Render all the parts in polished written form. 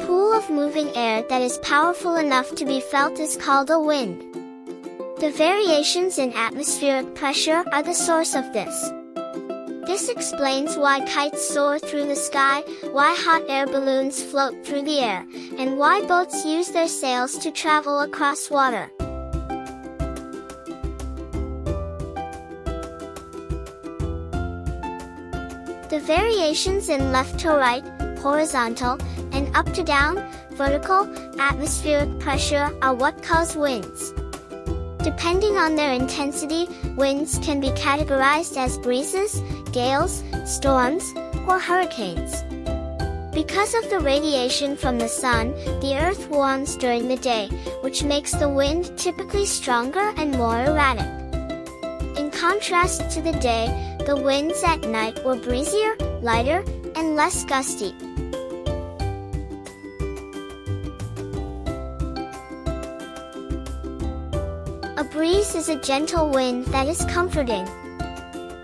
pool of moving air that is powerful enough to be felt is called a wind. The variations in atmospheric pressure are the source of this. This explains why kites soar through the sky, why hot air balloons float through the air, and why boats use their sails to travel across water. The variations in left to right, horizontal, and up to down, vertical, atmospheric pressure are what cause winds. Depending on their intensity, winds can be categorized as breezes, gales, storms, or hurricanes. Because of the radiation from the sun, the earth warms during the day, which makes the wind typically stronger and more erratic. In contrast to the day, the winds at night were breezier, lighter, and less gusty. A breeze is a gentle wind that is comforting.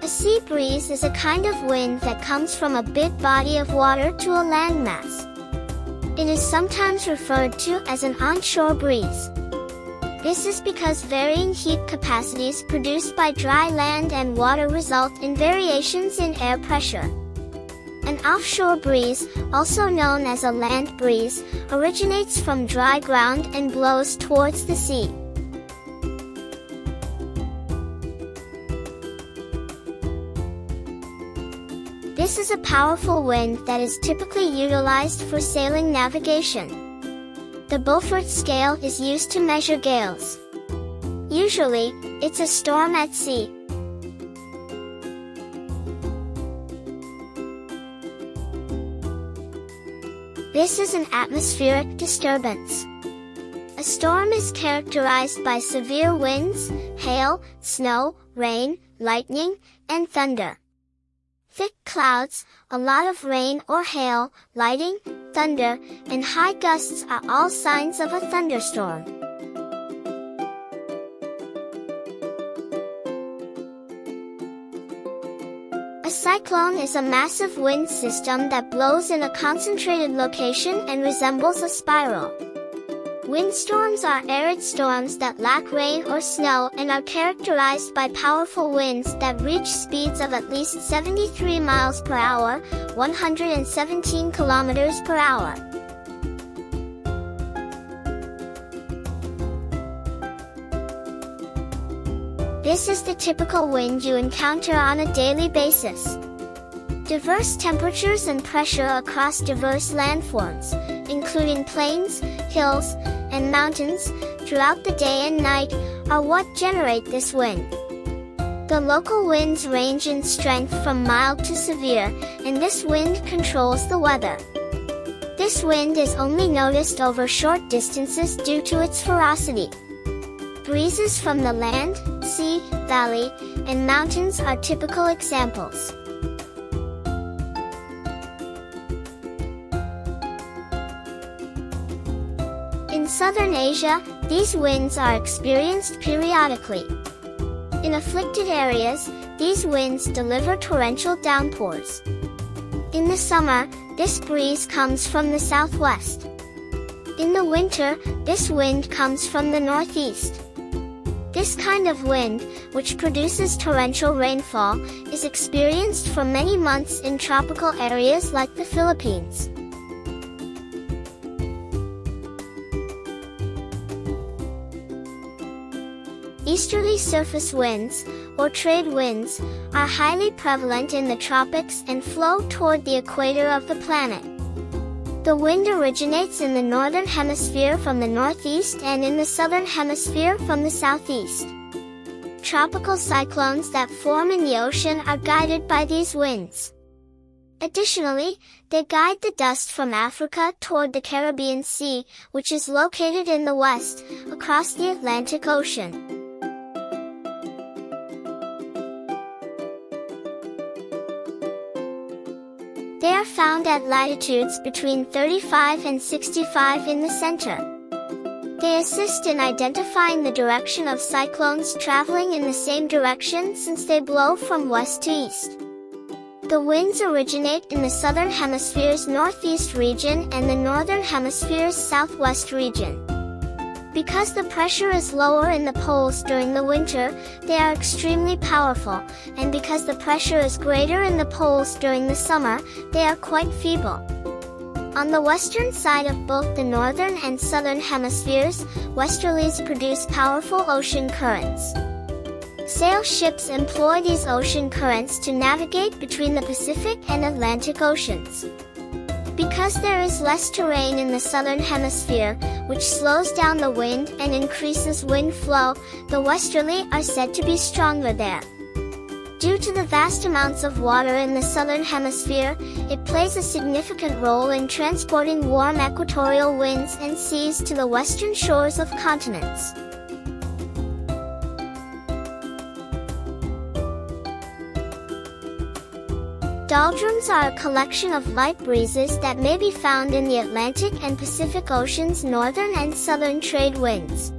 A sea breeze is a kind of wind that comes from a big body of water to a landmass. It is sometimes referred to as an onshore breeze. This is because varying heat capacities produced by dry land and water result in variations in air pressure. An offshore breeze, also known as a land breeze, originates from dry ground and blows towards the sea. This is a powerful wind that is typically utilized for sailing navigation. The Beaufort scale is used to measure gales. Usually, it's a storm at sea. This is an atmospheric disturbance. A storm is characterized by severe winds, hail, snow, rain, lightning, and thunder. Thick clouds, a lot of rain or hail, lightning, thunder, and high gusts are all signs of a thunderstorm. A cyclone is a massive wind system that blows in a concentrated location and resembles a spiral. Windstorms are arid storms that lack rain or snow and are characterized by powerful winds that reach speeds of at least 73 miles per hour, 117 kilometers per hour. This is the typical wind you encounter on a daily basis. Diverse temperatures and pressure across diverse landforms, including plains, hills, and mountains, throughout the day and night, are what generate this wind. The local winds range in strength from mild to severe, and this wind controls the weather. This wind is only noticed over short distances due to its ferocity. Breezes from the land, sea, valley, and mountains are typical examples. In southern Asia, these winds are experienced periodically. In afflicted areas, these winds deliver torrential downpours. In the summer, this breeze comes from the southwest. In the winter, this wind comes from the northeast. This kind of wind, which produces torrential rainfall, is experienced for many months in tropical areas like the Philippines. Easterly surface winds, or trade winds, are highly prevalent in the tropics and flow toward the equator of the planet. The wind originates in the northern hemisphere from the northeast and in the southern hemisphere from the southeast. Tropical cyclones that form in the ocean are guided by these winds. Additionally, they guide the dust from Africa toward the Caribbean Sea, which is located in the west, across the Atlantic Ocean. They are found at latitudes between 35 and 65 in the center. They assist in identifying the direction of cyclones traveling in the same direction since they blow from west to east. The winds originate in the southern hemisphere's northeast region and the northern hemisphere's southwest region. Because the pressure is lower in the poles during the winter, they are extremely powerful, and because the pressure is greater in the poles during the summer, they are quite feeble. On the western side of both the northern and southern hemispheres, westerlies produce powerful ocean currents. Sail ships employ these ocean currents to navigate between the Pacific and Atlantic Oceans. Because there is less terrain in the southern hemisphere, which slows down the wind and increases wind flow, the westerly are said to be stronger there. Due to the vast amounts of water in the southern hemisphere, it plays a significant role in transporting warm equatorial winds and seas to the western shores of continents. Doldrums are a collection of light breezes that may be found in the Atlantic and Pacific Ocean's northern and southern trade winds.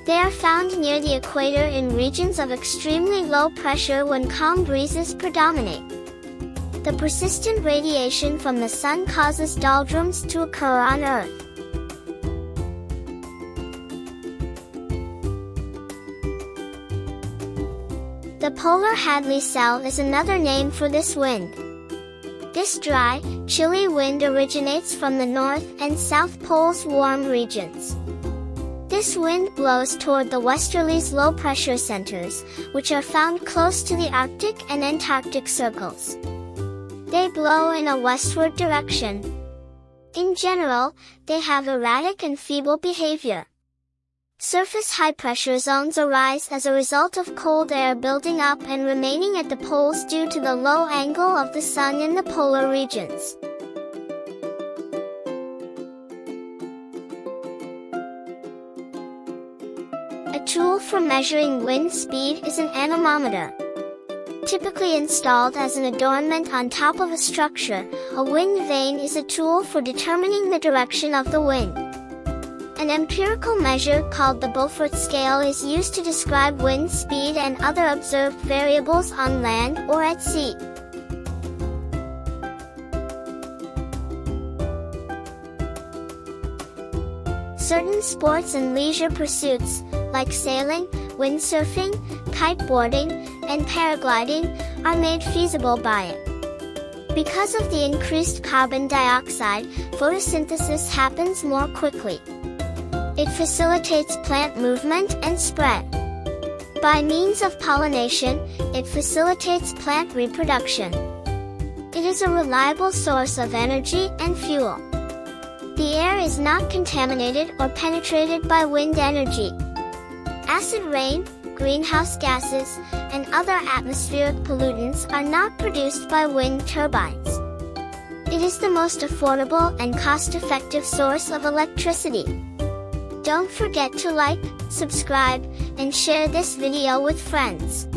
They are found near the equator in regions of extremely low pressure when calm breezes predominate. The persistent radiation from the sun causes doldrums to occur on Earth. The polar Hadley cell is another name for this wind. This dry, chilly wind originates from the North and South Pole's warm regions. This wind blows toward the westerlies' low-pressure centers, which are found close to the Arctic and Antarctic circles. They blow in a westward direction. In general, they have erratic and feeble behavior. Surface high-pressure zones arise as a result of cold air building up and remaining at the poles due to the low angle of the sun in the polar regions. A tool for measuring wind speed is an anemometer. Typically installed as an adornment on top of a structure, a wind vane is a tool for determining the direction of the wind. An empirical measure called the Beaufort scale is used to describe wind speed and other observed variables on land or at sea. Certain sports and leisure pursuits, like sailing, windsurfing, kiteboarding, and paragliding, are made feasible by it. Because of the increased carbon dioxide, photosynthesis happens more quickly. It facilitates plant movement and spread. By means of pollination, it facilitates plant reproduction. It is a reliable source of energy and fuel. The air is not contaminated or penetrated by wind energy. Acid rain, greenhouse gases, and other atmospheric pollutants are not produced by wind turbines. It is the most affordable and cost-effective source of electricity. Don't forget to like, subscribe, and share this video with friends.